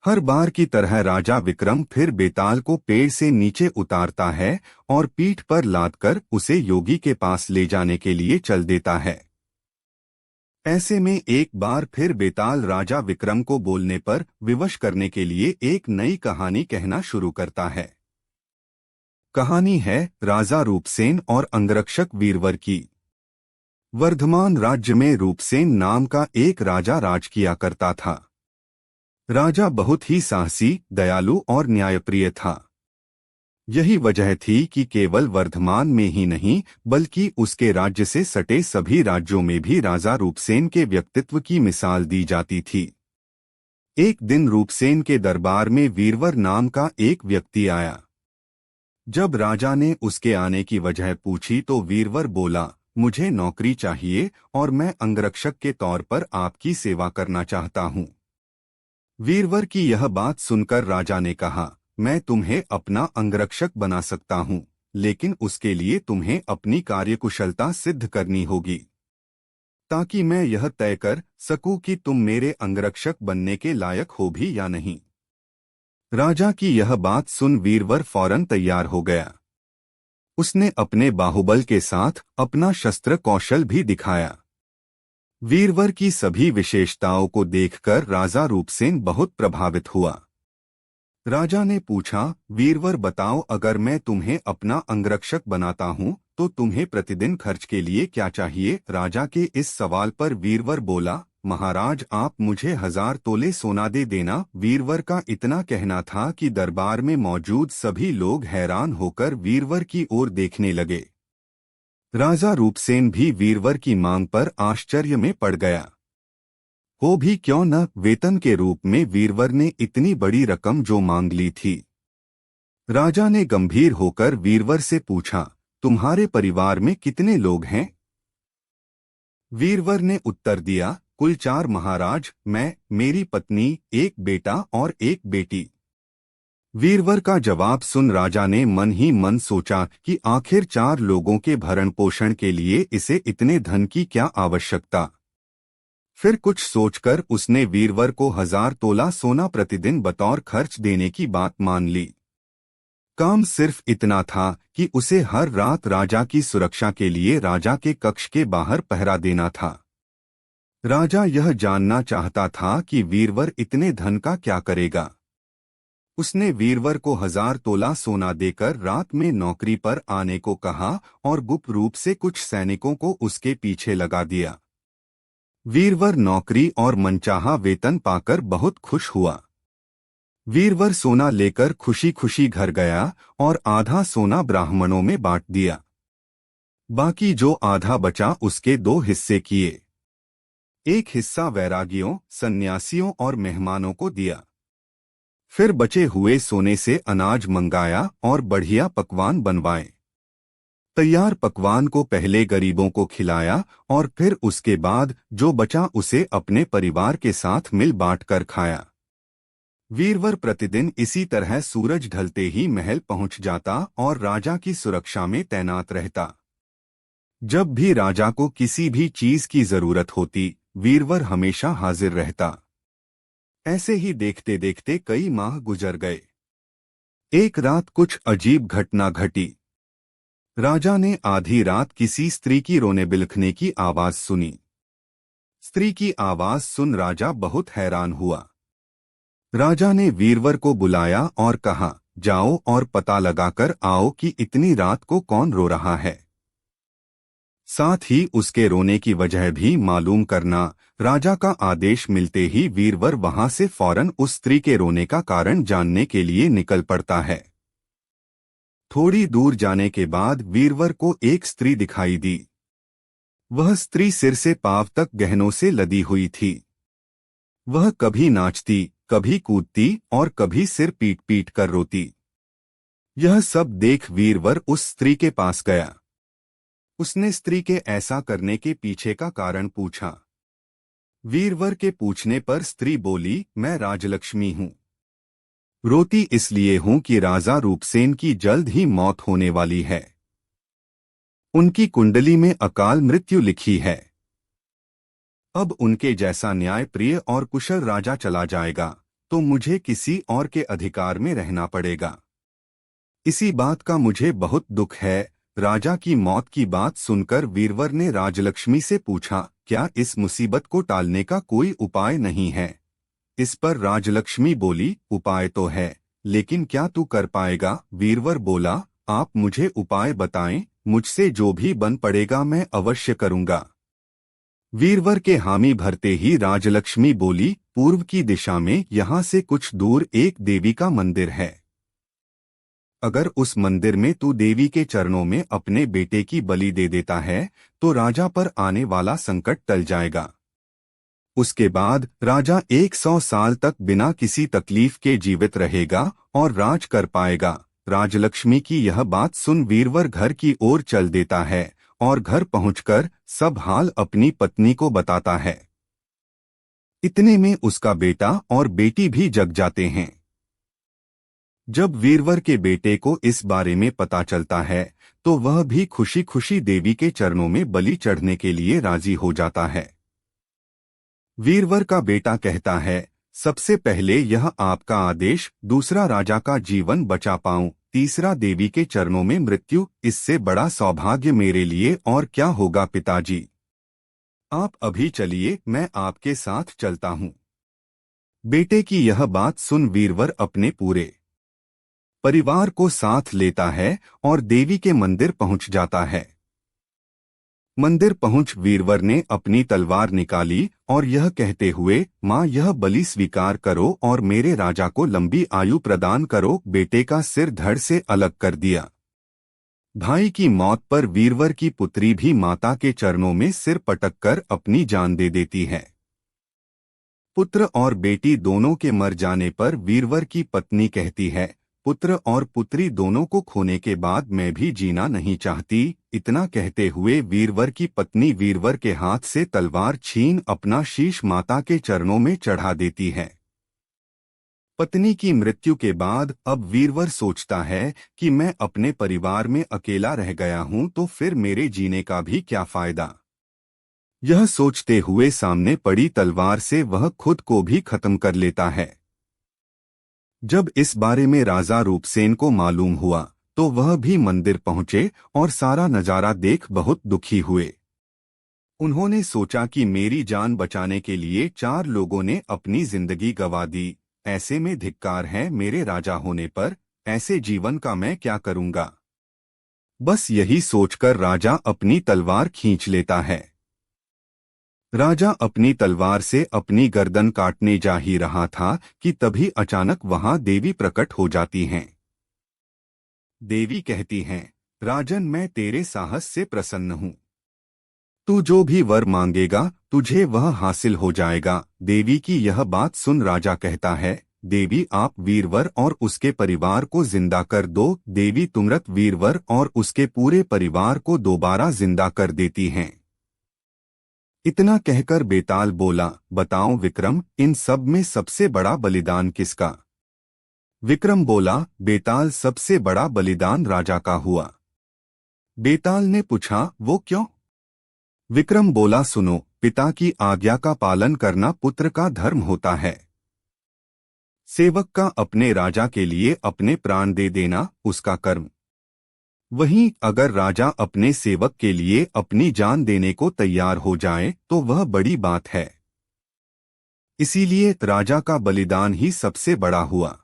हर बार की तरह राजा विक्रम फिर बेताल को पेड़ से नीचे उतारता है और पीठ पर लादकर उसे योगी के पास ले जाने के लिए चल देता है। ऐसे में एक बार फिर बेताल राजा विक्रम को बोलने पर विवश करने के लिए एक नई कहानी कहना शुरू करता है। कहानी है राजा रूपसेन और अंगरक्षक वीरवर की। वर्धमान राज्य में रूपसेन नाम का एक राजा राज किया करता था। राजा बहुत ही साहसी, दयालु और न्यायप्रिय था। यही वजह थी कि केवल वर्धमान में ही नहीं बल्कि उसके राज्य से सटे सभी राज्यों में भी राजा रूपसेन के व्यक्तित्व की मिसाल दी जाती थी। एक दिन रूपसेन के दरबार में वीरवर नाम का एक व्यक्ति आया। जब राजा ने उसके आने की वजह पूछी तो वीरवर बोला, मुझे नौकरी चाहिए और मैं अंगरक्षक के तौर पर आपकी सेवा करना चाहता हूँ। वीरवर की यह बात सुनकर राजा ने कहा, मैं तुम्हें अपना अंगरक्षक बना सकता हूँ, लेकिन उसके लिए तुम्हें अपनी कार्यकुशलता सिद्ध करनी होगी, ताकि मैं यह तय कर सकूं कि तुम मेरे अंगरक्षक बनने के लायक हो भी या नहीं। राजा की यह बात सुन वीरवर फौरन तैयार हो गया। उसने अपने बाहुबल के साथ अपना शस्त्र कौशल भी दिखाया। वीरवर की सभी विशेषताओं को देखकर राजा रूपसेन बहुत प्रभावित हुआ। राजा ने पूछा, वीरवर बताओ, अगर मैं तुम्हें अपना अंगरक्षक बनाता हूँ तो तुम्हें प्रतिदिन खर्च के लिए क्या चाहिए? राजा के इस सवाल पर वीरवर बोला, महाराज, आप मुझे 1000 तोले सोना दे देना। वीरवर का इतना कहना था कि दरबार में मौजूद सभी लोग हैरान होकर वीरवर की ओर देखने लगे। राजा रूपसेन भी वीरवर की मांग पर आश्चर्य में पड़ गया। हो भी क्यों न, वेतन के रूप में वीरवर ने इतनी बड़ी रकम जो मांग ली थी। राजा ने गंभीर होकर वीरवर से पूछा, तुम्हारे परिवार में कितने लोग हैं? वीरवर ने उत्तर दिया, कुल 4 महाराज, मैं, मेरी पत्नी, एक बेटा और एक बेटी। वीरवर का जवाब सुन राजा ने मन ही मन सोचा कि आखिर 4 लोगों के भरण पोषण के लिए इसे इतने धन की क्या आवश्यकता। फिर कुछ सोचकर उसने वीरवर को 1000 तोला सोना प्रतिदिन बतौर खर्च देने की बात मान ली। काम सिर्फ इतना था कि उसे हर रात राजा की सुरक्षा के लिए राजा के कक्ष के बाहर पहरा देना था। राजा यह जानना चाहता था कि वीरवर इतने धन का क्या करेगा। उसने वीरवर को 1000 तोला सोना देकर रात में नौकरी पर आने को कहा और गुप्त रूप से कुछ सैनिकों को उसके पीछे लगा दिया। वीरवर नौकरी और मनचाहा वेतन पाकर बहुत खुश हुआ। वीरवर सोना लेकर खुशी खुशी घर गया और आधा सोना ब्राह्मणों में बांट दिया। बाकी जो आधा बचा उसके 2 हिस्से किए। एक हिस्सा वैरागियों, सन्यासियों और मेहमानों को दिया। फिर बचे हुए सोने से अनाज मंगाया और बढ़िया पकवान बनवाए। तैयार पकवान को पहले गरीबों को खिलाया और फिर उसके बाद जो बचा उसे अपने परिवार के साथ मिल बांट कर खाया। वीरवर प्रतिदिन इसी तरह सूरज ढलते ही महल पहुंच जाता और राजा की सुरक्षा में तैनात रहता। जब भी राजा को किसी भी चीज की जरूरत होती, वीरवर हमेशा हाजिर रहता। ऐसे ही देखते देखते कई माह गुजर गए। एक रात कुछ अजीब घटना घटी। राजा ने आधी रात किसी स्त्री की रोने बिलखने की आवाज सुनी। स्त्री की आवाज सुन राजा बहुत हैरान हुआ। राजा ने वीरवर को बुलाया और कहा, जाओ और पता लगाकर आओ कि इतनी रात को कौन रो रहा है। साथ ही उसके रोने की वजह भी मालूम करना। राजा का आदेश मिलते ही वीरवर वहां से फौरन उस स्त्री के रोने का कारण जानने के लिए निकल पड़ता है। थोड़ी दूर जाने के बाद वीरवर को एक स्त्री दिखाई दी। वह स्त्री सिर से पांव तक गहनों से लदी हुई थी। वह कभी नाचती, कभी कूदती और कभी सिर पीट पीट कर रोती। यह सब देख वीरवर उस स्त्री के पास गया। उसने स्त्री के ऐसा करने के पीछे का कारण पूछा। वीरवर के पूछने पर स्त्री बोली, मैं राजलक्ष्मी हूँ। रोती इसलिए हूँ कि राजा रूपसेन की जल्द ही मौत होने वाली है। उनकी कुंडली में अकाल मृत्यु लिखी है। अब उनके जैसा न्याय प्रिय और कुशल राजा चला जाएगा, तो मुझे किसी और के अधिकार में रहना पड़ेगा। इसी बात का मुझे बहुत दुख है। राजा की मौत की बात सुनकर वीरवर ने राजलक्ष्मी से पूछा, क्या इस मुसीबत को टालने का कोई उपाय नहीं है? इस पर राजलक्ष्मी बोली, उपाय तो है, लेकिन क्या तू कर पाएगा? वीरवर बोला, आप मुझे उपाय बताएं, मुझसे जो भी बन पड़ेगा मैं अवश्य करूंगा। वीरवर के हामी भरते ही राजलक्ष्मी बोली, पूर्व की दिशा में यहाँ से कुछ दूर एक देवी का मंदिर है। अगर उस मंदिर में तू देवी के चरणों में अपने बेटे की बलि दे देता है तो राजा पर आने वाला संकट टल जाएगा। उसके बाद राजा 100 साल तक बिना किसी तकलीफ के जीवित रहेगा और राज कर पाएगा। राजलक्ष्मी की यह बात सुन वीरवर घर की ओर चल देता है और घर पहुंचकर सब हाल अपनी पत्नी को बताता है। इतने में उसका बेटा और बेटी भी जग जाते हैं। जब वीरवर के बेटे को इस बारे में पता चलता है तो वह भी खुशी खुशी देवी के चरणों में बलि चढ़ने के लिए राजी हो जाता है। वीरवर का बेटा कहता है, सबसे पहले यह आपका आदेश, दूसरा राजा का जीवन बचा पाऊं, तीसरा देवी के चरणों में मृत्यु, इससे बड़ा सौभाग्य मेरे लिए और क्या होगा पिताजी। आप अभी चलिए, मैं आपके साथ चलता हूं। बेटे की यह बात सुन वीरवर अपने पूरे परिवार को साथ लेता है और देवी के मंदिर पहुंच जाता है। मंदिर पहुंच वीरवर ने अपनी तलवार निकाली और यह कहते हुए, मां यह बलि स्वीकार करो और मेरे राजा को लंबी आयु प्रदान करो, बेटे का सिर धड़ से अलग कर दिया। भाई की मौत पर वीरवर की पुत्री भी माता के चरणों में सिर पटककर अपनी जान दे देती है। पुत्र और बेटी दोनों के मर जाने पर वीरवर की पत्नी कहती है, पुत्र और पुत्री दोनों को खोने के बाद मैं भी जीना नहीं चाहती। इतना कहते हुए वीरवर की पत्नी वीरवर के हाथ से तलवार छीन अपना शीश माता के चरणों में चढ़ा देती है। पत्नी की मृत्यु के बाद अब वीरवर सोचता है कि मैं अपने परिवार में अकेला रह गया हूं तो फिर मेरे जीने का भी क्या फायदा। यह सोचते हुए सामने पड़ी तलवार से वह खुद को भी खत्म कर लेता है। जब इस बारे में राजा रूपसेन को मालूम हुआ तो वह भी मंदिर पहुंचे और सारा नजारा देख बहुत दुखी हुए। उन्होंने सोचा कि मेरी जान बचाने के लिए 4 लोगों ने अपनी जिंदगी गंवा दी, ऐसे में धिक्कार है मेरे राजा होने पर, ऐसे जीवन का मैं क्या करूंगा। बस यही सोचकर राजा अपनी तलवार खींच लेता है। राजा अपनी तलवार से अपनी गर्दन काटने जा ही रहा था कि तभी अचानक वहां देवी प्रकट हो जाती हैं। देवी कहती हैं, राजन मैं तेरे साहस से प्रसन्न हूं। तू जो भी वर मांगेगा तुझे वह हासिल हो जाएगा। देवी की यह बात सुन राजा कहता है, देवी आप वीरवर और उसके परिवार को जिंदा कर दो। देवी तुरंत वीरवर और उसके पूरे परिवार को दोबारा जिंदा कर देती हैं। इतना कहकर बेताल बोला, बताओ विक्रम, इन सब में सबसे बड़ा बलिदान किसका? विक्रम बोला, बेताल सबसे बड़ा बलिदान राजा का हुआ। बेताल ने पूछा, वो क्यों? विक्रम बोला, सुनो, पिता की आज्ञा का पालन करना पुत्र का धर्म होता है। सेवक का अपने राजा के लिए अपने प्राण दे देना उसका कर्म। वहीं अगर राजा अपने सेवक के लिए अपनी जान देने को तैयार हो जाए तो वह बड़ी बात है। इसीलिए राजा का बलिदान ही सबसे बड़ा हुआ।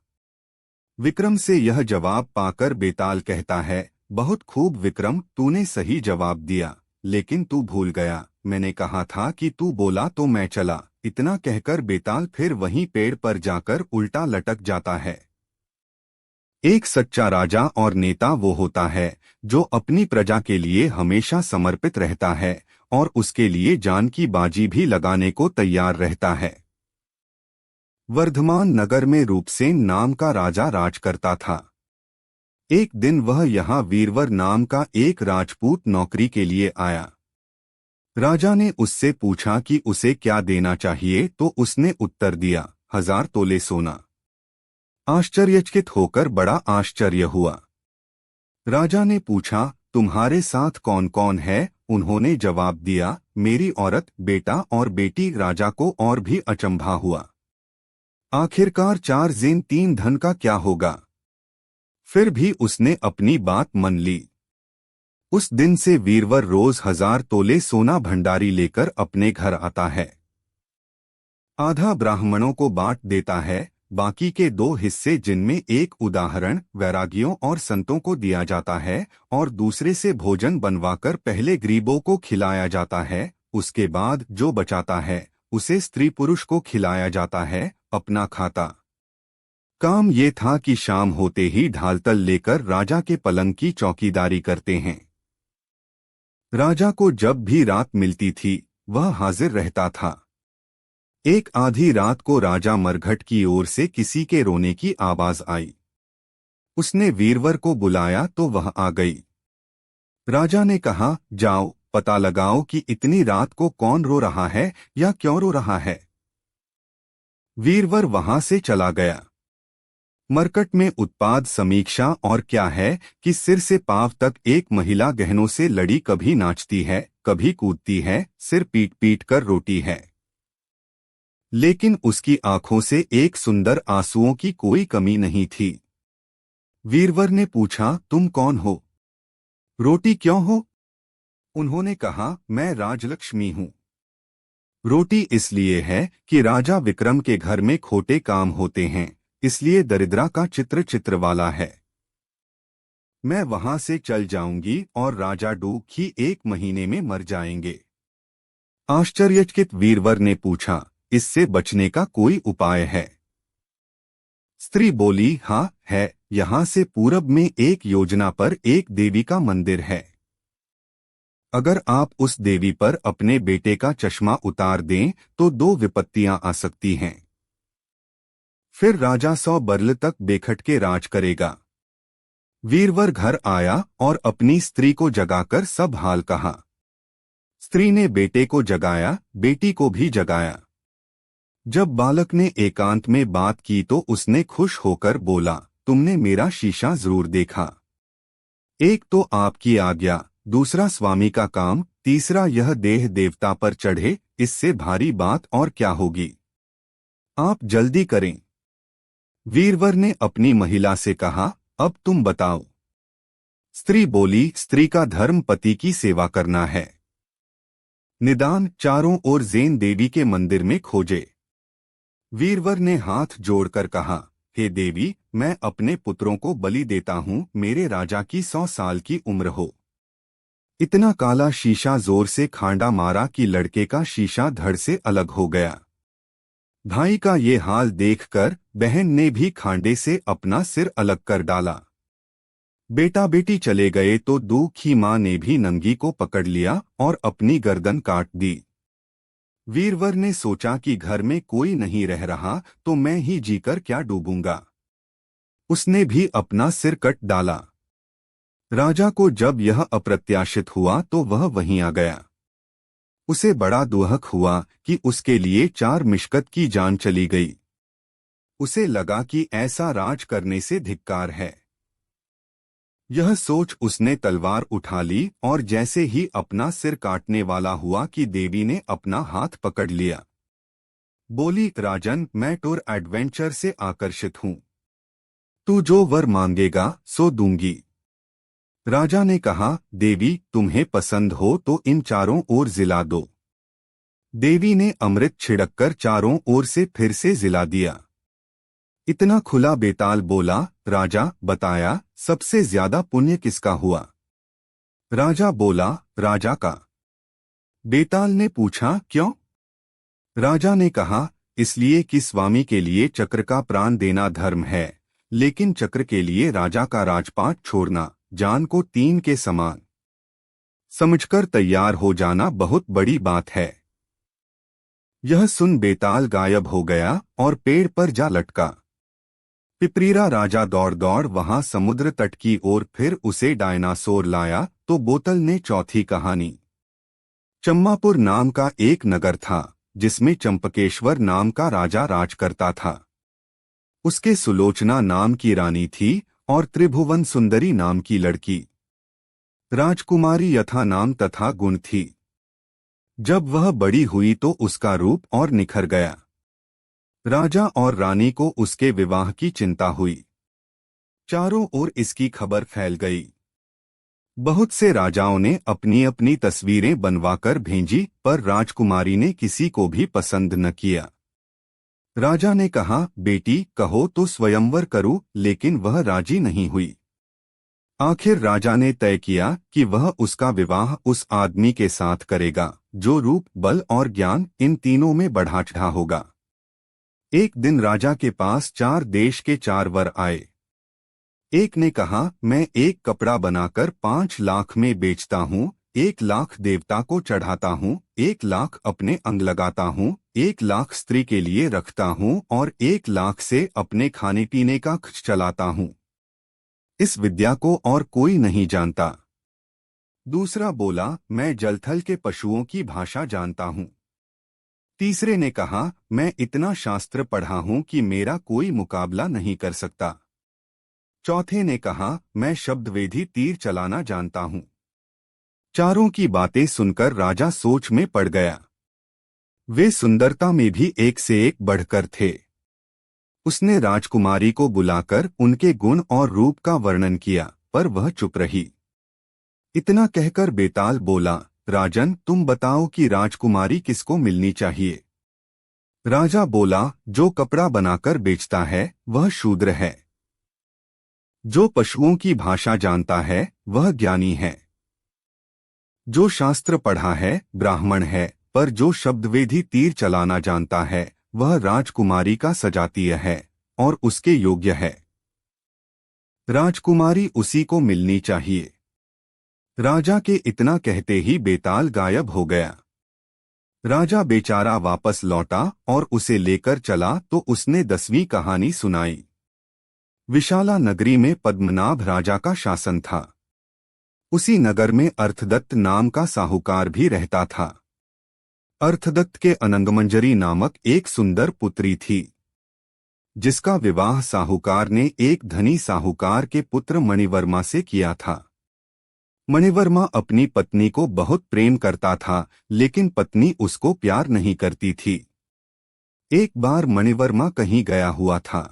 विक्रम से यह जवाब पाकर बेताल कहता है, बहुत खूब विक्रम, तूने सही जवाब दिया, लेकिन तू भूल गया, मैंने कहा था कि तू बोला तो मैं चला। इतना कहकर बेताल फिर वहीं पेड़ पर जाकर उल्टा लटक जाता है। एक सच्चा राजा और नेता वो होता है जो अपनी प्रजा के लिए हमेशा समर्पित रहता है और उसके लिए जान की बाजी भी लगाने को तैयार रहता है। वर्धमान नगर में रूपसेन नाम का राजा राज करता था। एक दिन वह यहाँ वीरवर नाम का एक राजपूत नौकरी के लिए आया। राजा ने उससे पूछा कि उसे क्या देना चाहिए तो उसने उत्तर दिया, 1000 तोले सोना। आश्चर्यचकित होकर बड़ा आश्चर्य हुआ। राजा ने पूछा, तुम्हारे साथ कौन कौन है? उन्होंने जवाब दिया, मेरी औरत, बेटा और बेटी। राजा को और भी अचंभा हुआ। आखिरकार 4 जेन 3 धन का क्या होगा। फिर भी उसने अपनी बात मान ली। उस दिन से वीरवर रोज 1000 तोले सोना भंडारी लेकर अपने घर आता है। आधा ब्राह्मणों को बांट देता है, बाकी के 2 हिस्से जिनमें एक उदाहरण वैरागियों और संतों को दिया जाता है और दूसरे से भोजन बनवाकर पहले गरीबों को खिलाया जाता है, उसके बाद जो बचाता है उसे स्त्री पुरुष को खिलाया जाता है, अपना खाता। काम ये था कि शाम होते ही ढालतल लेकर राजा के पलंग की चौकीदारी करते हैं। राजा को जब भी रात मिलती थी वह हाजिर रहता था। एक आधी रात को राजा मरघट की ओर से किसी के रोने की आवाज आई। उसने वीरवर को बुलाया तो वह आ गई। राजा ने कहा, जाओ पता लगाओ कि इतनी रात को कौन रो रहा है या क्यों रो रहा है। वीरवर वहां से चला गया। मरकट में उत्पाद समीक्षा और क्या है कि सिर से पांव तक एक महिला गहनों से लड़ी कभी नाचती है, कभी कूदती है, सिर पीट पीट कर रोती है, लेकिन उसकी आंखों से एक सुंदर आंसुओं की कोई कमी नहीं थी। वीरवर ने पूछा, तुम कौन हो, रोटी क्यों हो। उन्होंने कहा, मैं राजलक्ष्मी हूं। रोटी इसलिए है कि राजा विक्रम के घर में खोटे काम होते हैं, इसलिए दरिद्रा का चित्र वाला है। मैं वहां से चल जाऊंगी और राजा डूब ही 1 महीने में मर जाएंगे। आश्चर्यचकित वीरवर ने पूछा, इससे बचने का कोई उपाय है। स्त्री बोली, हाँ है, यहाँ से पूरब में एक योजना पर एक देवी का मंदिर है। अगर आप उस देवी पर अपने बेटे का चश्मा उतार दें तो 2 विपत्तियां आ सकती हैं। फिर राजा 100 बरल तक बेखटके राज करेगा। वीरवर घर आया और अपनी स्त्री को जगाकर सब हाल कहा। स्त्री ने बेटे को जगाया, बेटी को भी जगाया। जब बालक ने एकांत में बात की तो उसने खुश होकर बोला, तुमने मेरा शीशा जरूर देखा। एक तो आपकी आज्ञा, दूसरा स्वामी का काम, तीसरा यह देह देवता पर चढ़े, इससे भारी बात और क्या होगी। आप जल्दी करें। वीरवर ने अपनी महिला से कहा, अब तुम बताओ। स्त्री बोली, स्त्री का धर्म पति की सेवा करना है। निदान चारों ओर जैन देवी के मंदिर में खोजे। वीरवर ने हाथ जोड़कर कहा, हे देवी, मैं अपने पुत्रों को बलि देता हूँ, मेरे राजा की 100 साल की उम्र हो। इतना काला शीशा जोर से खांडा मारा कि लड़के का शीशा धड़ से अलग हो गया। भाई का ये हाल देखकर बहन ने भी खांडे से अपना सिर अलग कर डाला। बेटा बेटी चले गए तो दुखी मां ने भी नंगी को पकड़ लिया और अपनी गर्दन काट दी। वीरवर ने सोचा कि घर में कोई नहीं रह रहा तो मैं ही जीकर क्या डूबूंगा। उसने भी अपना सिर कट डाला। राजा को जब यह अप्रत्याशित हुआ तो वह वहीं आ गया। उसे बड़ा दुहक हुआ कि उसके लिए 4 मिशकत की जान चली गई। उसे लगा कि ऐसा राज करने से धिक्कार है। यह सोच उसने तलवार उठा ली और जैसे ही अपना सिर काटने वाला हुआ कि देवी ने अपना हाथ पकड़ लिया। बोली, राजन, मैं टूर एडवेंचर से आकर्षित हूँ। तू जो वर मांगेगा सो दूंगी। राजा ने कहा, देवी, तुम्हें पसंद हो तो इन चारों ओर जिला दो। देवी ने अमृत छिड़ककर चारों ओर से फिर से जिला दिया। इतना खुला बेताल बोला, राजा, बताया, सबसे ज्यादा पुण्य किसका हुआ। राजा बोला, राजा का। बेताल ने पूछा, क्यों। राजा ने कहा, इसलिए कि स्वामी के लिए चक्र का प्राण देना धर्म है, लेकिन चक्र के लिए राजा का राजपाट छोड़ना, जान को 3 के समान समझकर तैयार हो जाना बहुत बड़ी बात है। यह सुन बेताल गायब हो गया और पेड़ पर जा लटका। पिपरीरा राजा दौड़ दौड़ वहां समुद्र तट की ओर फिर उसे डायनासोर लाया तो बोतल ने चौथी कहानी। चम्मापुर नाम का एक नगर था जिसमें चंपकेश्वर नाम का राजा राज करता था। उसके सुलोचना नाम की रानी थी और त्रिभुवन सुंदरी नाम की लड़की। राजकुमारी यथा नाम तथा गुण थी। जब वह बड़ी हुई तो उसका रूप और निखर गया। राजा और रानी को उसके विवाह की चिंता हुई। चारों ओर इसकी खबर फैल गई। बहुत से राजाओं ने अपनी अपनी तस्वीरें बनवाकर भेजी, पर राजकुमारी ने किसी को भी पसंद न किया। राजा ने कहा, बेटी कहो तो स्वयंवर करूं, लेकिन वह राजी नहीं हुई। आखिर राजा ने तय किया कि वह उसका विवाह उस आदमी के साथ करेगा जो रूप, बल और ज्ञान इन तीनों में बढ़ा चढ़ा होगा। एक दिन राजा के पास 4 देश के 4 वर आए। एक ने कहा, मैं एक कपड़ा बनाकर 5 लाख में बेचता हूँ, 1 लाख देवता को चढ़ाता हूँ, 1 लाख अपने अंग लगाता हूँ, 1 लाख स्त्री के लिए रखता हूँ और 1 लाख से अपने खाने पीने का खर्च चलाता हूँ। इस विद्या को और कोई नहीं जानता। दूसरा बोला, मैं जलथल के पशुओं की भाषा जानता हूँ। तीसरे ने कहा, मैं इतना शास्त्र पढ़ा हूँ कि मेरा कोई मुकाबला नहीं कर सकता। चौथे ने कहा, मैं शब्दवेधी तीर चलाना जानता हूँ। चारों की बातें सुनकर राजा सोच में पड़ गया। वे सुंदरता में भी एक से एक बढ़कर थे। उसने राजकुमारी को बुलाकर उनके गुण और रूप का वर्णन किया, पर वह चुप रही। इतना कहकर बेताल बोला, राजन तुम बताओ कि राजकुमारी किसको मिलनी चाहिए। राजा बोला, जो कपड़ा बनाकर बेचता है वह शूद्र है, जो पशुओं की भाषा जानता है वह ज्ञानी है, जो शास्त्र पढ़ा है ब्राह्मण है, पर जो शब्दवेधी तीर चलाना जानता है वह राजकुमारी का सजातीय है और उसके योग्य है। राजकुमारी उसी को मिलनी चाहिए। राजा के इतना कहते ही बेताल गायब हो गया। राजा बेचारा वापस लौटा और उसे लेकर चला तो उसने 10वीं कहानी सुनाई। विशाला नगरी में पद्मनाभ राजा का शासन था। उसी नगर में अर्थदत्त नाम का साहूकार भी रहता था। अर्थदत्त के अनंगमंजरी नामक एक सुंदर पुत्री थी, जिसका विवाह साहूकार ने एक धनी साहूकार के पुत्र मणिवर्मा से किया था। मणिवर्मा अपनी पत्नी को बहुत प्रेम करता था, लेकिन पत्नी उसको प्यार नहीं करती थी। एक बार मणिवर्मा कहीं गया हुआ था।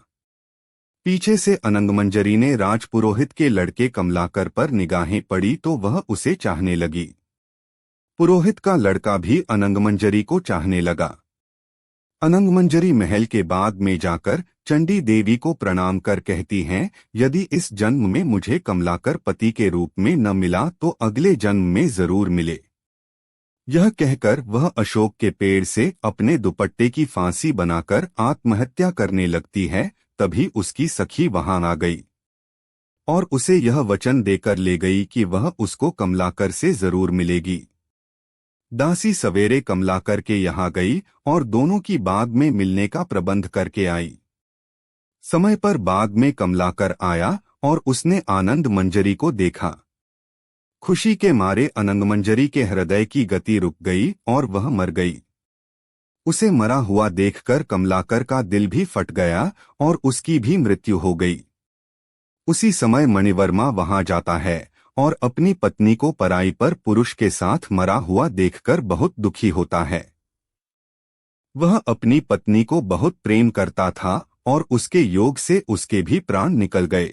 पीछे से अनंगमंजरी ने राजपुरोहित के लड़के कमलाकर पर निगाहें पड़ी तो वह उसे चाहने लगी। पुरोहित का लड़का भी अनंगमंजरी को चाहने लगा। अनंगमंजरी महल के बाग में जाकर चंडी देवी को प्रणाम कर कहती हैं, यदि इस जन्म में मुझे कमलाकर पति के रूप में न मिला तो अगले जन्म में जरूर मिले। यह कहकर वह अशोक के पेड़ से अपने दुपट्टे की फांसी बनाकर आत्महत्या करने लगती है। तभी उसकी सखी वहां आ गई और उसे यह वचन देकर ले गई कि वह उसको कमलाकर से जरूर मिलेगी। दासी सवेरे कमलाकर के यहाँ गई और दोनों की बाग में मिलने का प्रबंध करके आई। समय पर बाग में कमलाकर आया और उसने आनंद मंजरी को देखा। खुशी के मारे अनंगमंजरी के हृदय की गति रुक गई और वह मर गई। उसे मरा हुआ देखकर कमलाकर का दिल भी फट गया और उसकी भी मृत्यु हो गई। उसी समय मणिवर्मा वहां जाता है और अपनी पत्नी को पराई पर पुरुष के साथ मरा हुआ देखकर बहुत दुखी होता है। वह अपनी पत्नी को बहुत प्रेम करता था और उसके योग से उसके भी प्राण निकल गए।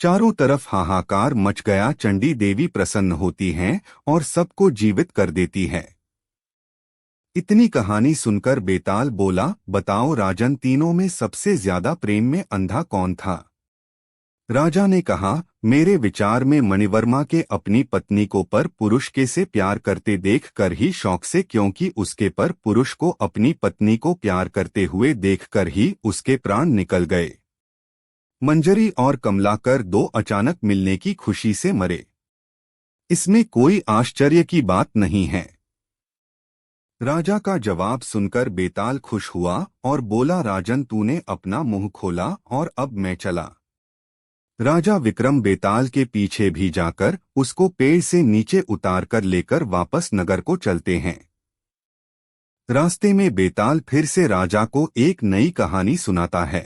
चारों तरफ हाहाकार मच गया। चंडी देवी प्रसन्न होती हैं और सबको जीवित कर देती है। इतनी कहानी सुनकर बेताल बोला, बताओ राजन, तीनों में सबसे ज्यादा प्रेम में अंधा कौन था। राजा ने कहा, मेरे विचार में मणिवर्मा के अपनी पत्नी को पर पुरुष के से प्यार करते देख कर ही शौक से, क्योंकि उसके पर पुरुष को अपनी पत्नी को प्यार करते हुए देखकर ही उसके प्राण निकल गए। मंजरी और कमलाकर दो अचानक मिलने की खुशी से मरे। इसमें कोई आश्चर्य की बात नहीं है। राजा का जवाब सुनकर बेताल खुश हुआ और बोला, राजन तूने अपना मुंह खोला और अब मैं चला। राजा विक्रम बेताल के पीछे भी जाकर उसको पेड़ से नीचे उतार कर लेकर वापस नगर को चलते हैं। रास्ते में बेताल फिर से राजा को एक नई कहानी सुनाता है।